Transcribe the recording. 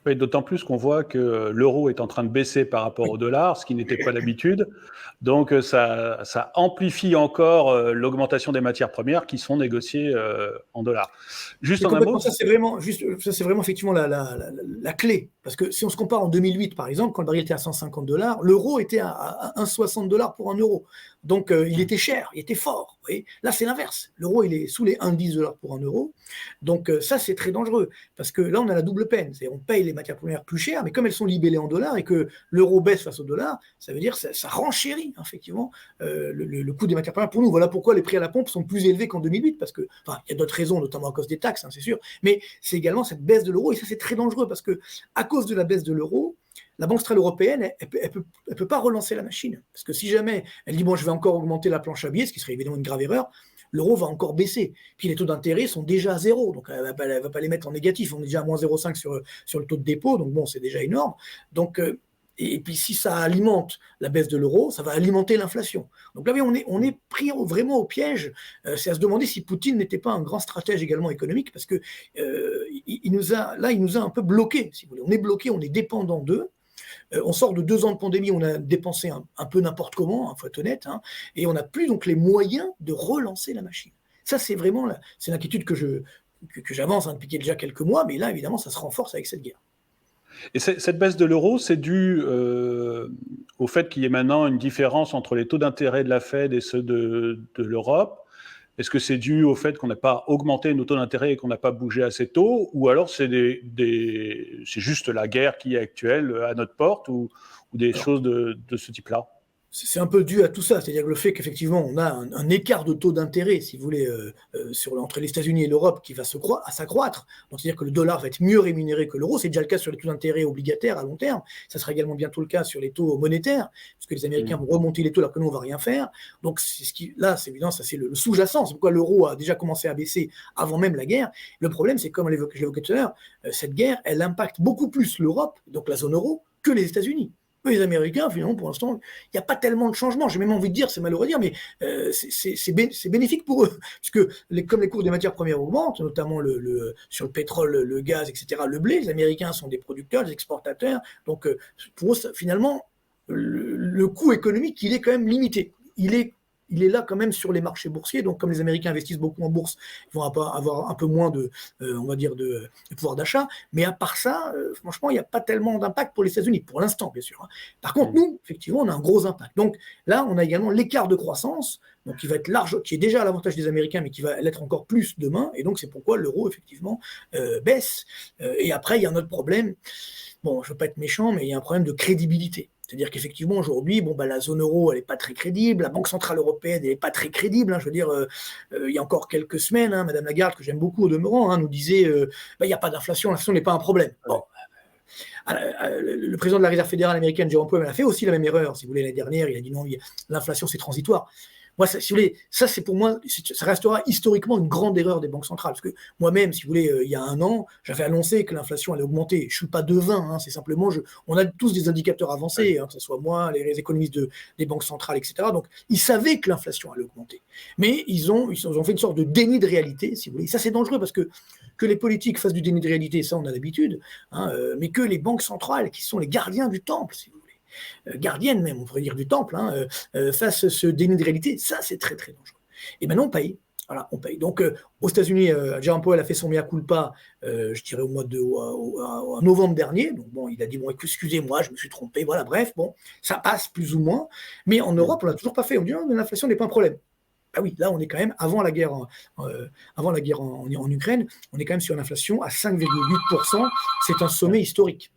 Oui, d'autant plus qu'on voit que l'euro est en train de baisser par rapport Oui. au dollar, ce qui n'était pas d'habitude. Donc ça amplifie encore l'augmentation des matières premières qui sont négociées en dollars. Juste Mais en un mot, complètement, ça c'est vraiment effectivement la clé. Parce que si on se compare en 2008, par exemple, quand le baril était à 150 $, l'euro était à 1,60 $ pour un euro. Donc il était cher, il était fort. Vous voyez, là, c'est l'inverse. L'euro, il est sous les 1,10 $ pour un euro. Donc ça, c'est très dangereux. Parce que là, on a la double peine. On paye les matières premières plus chères, mais comme elles sont libellées en dollars et que l'euro baisse face au dollar, ça veut dire que ça renchérit, effectivement, le coût des matières premières pour nous. Voilà pourquoi les prix à la pompe sont plus élevés qu'en 2008. Parce que, enfin, il y a d'autres raisons, notamment à cause des taxes, c'est sûr. Mais c'est également cette baisse de l'euro. Et ça, c'est très dangereux parce que, à cause de la baisse de l'euro, la Banque centrale européenne, elle peut pas relancer la machine. Parce que si jamais elle dit, bon, je vais encore augmenter la planche à billets, ce qui serait évidemment une grave erreur, l'euro va encore baisser. Puis les taux d'intérêt sont déjà à zéro, donc elle ne va pas les mettre en négatif. On est déjà à moins 0,5 sur le taux de dépôt, donc bon, c'est déjà énorme. Donc, et puis si ça alimente la baisse de l'euro, ça va alimenter l'inflation. Donc là, on est pris vraiment au piège. C'est à se demander si Poutine n'était pas un grand stratège également économique, parce que il nous a un peu bloqués, si vous voulez. On est bloqué, on est dépendant d'eux. On sort de 2 ans de pandémie, on a dépensé un peu n'importe comment, il faut être honnête, et on n'a plus donc les moyens de relancer la machine. Ça, c'est vraiment c'est l'inquiétude que j'avance depuis déjà quelques mois, mais là, évidemment, ça se renforce avec cette guerre. et cette baisse de l'euro, c'est dû au fait qu'il y ait maintenant une différence entre les taux d'intérêt de la Fed et ceux de l'Europe. Est-ce que c'est dû au fait qu'on n'a pas augmenté nos taux d'intérêt et qu'on n'a pas bougé assez tôt, ou alors c'est juste la guerre qui est actuelle à notre porte, ou des Alors, choses de ce type-là? c'est un peu dû à tout ça, c'est-à-dire que le fait qu'effectivement on a un écart de taux d'intérêt, si vous voulez, entre les États-Unis et l'Europe qui va s'accroître. Donc c'est-à-dire que le dollar va être mieux rémunéré que l'euro. C'est déjà le cas sur les taux d'intérêt obligataires à long terme. Ça sera également bientôt le cas sur les taux monétaires, parce que les Américains vont remonter les taux alors que nous on va rien faire. Donc là, c'est évident, ça c'est le sous-jacent. C'est pourquoi l'euro a déjà commencé à baisser avant même la guerre. Le problème, c'est comme je l'évoquais tout à l'heure, cette guerre, elle impacte beaucoup plus l'Europe, donc la zone euro, que les États-Unis. Les Américains, finalement, pour l'instant, il n'y a pas tellement de changements. J'ai même envie de dire, c'est malheureux à dire, mais c'est bénéfique pour eux. Parce que comme les cours des matières premières augmentent, notamment sur le pétrole, le gaz, etc., le blé, les Américains sont des producteurs, des exportateurs. Donc, pour eux, finalement, le coût économique, il est quand même limité. Il est là quand même sur les marchés boursiers. Donc, comme les Américains investissent beaucoup en bourse, ils vont avoir un peu moins on va dire, de pouvoir d'achat. Mais à part ça, franchement, il n'y a pas tellement d'impact pour les États-Unis, pour l'instant, bien sûr. Par contre, nous, effectivement, on a un gros impact. Donc là, on a également l'écart de croissance, donc qui va être large, qui est déjà à l'avantage des Américains, mais qui va l'être encore plus demain. Et donc, c'est pourquoi l'euro, effectivement, baisse. Et après, il y a un autre problème. Bon, je ne veux pas être méchant, mais il y a un problème de crédibilité. C'est-à-dire qu'effectivement, aujourd'hui, la zone euro, elle n'est pas très crédible. La Banque centrale européenne, elle n'est pas très crédible. Je veux dire, il y a encore quelques semaines, Madame Lagarde, que j'aime beaucoup au demeurant, nous disait il n'y a pas d'inflation, l'inflation n'est pas un problème. Bon, le président de la Réserve fédérale américaine, Jérôme Powell, a fait aussi la même erreur, si vous voulez, l'année dernière. Il a dit non, l'inflation, c'est transitoire. Moi, si vous voulez, ça, c'est pour moi, ça restera historiquement une grande erreur des banques centrales. Parce que moi-même, si vous voulez, il y a 1 an, j'avais annoncé que l'inflation allait augmenter. Je ne suis pas devin, c'est simplement, on a tous des indicateurs avancés, que ce soit moi, les économistes des banques centrales, etc. Donc, ils savaient que l'inflation allait augmenter. Mais ils ont fait une sorte de déni de réalité, si vous voulez. Ça, c'est dangereux parce que les politiques fassent du déni de réalité, ça, on a l'habitude, mais que les banques centrales, qui sont les gardiens du temple, si vous voulez, gardienne même, on pourrait dire, du temple, face à ce déni de réalité, ça c'est très très dangereux. Et maintenant on paye. Voilà, on paye. Donc aux États-Unis, Jérôme Powell a fait son mea culpa, je dirais au novembre dernier. Donc bon, il a dit bon, excusez-moi, je me suis trompé. Voilà, bref, bon, ça passe plus ou moins. Mais en Europe, on l'a toujours pas fait. On dit non, mais l'inflation n'est pas un problème. Ah oui, là on est quand même avant la guerre en Ukraine, on est quand même sur une inflation à 5,8%. C'est un sommet historique.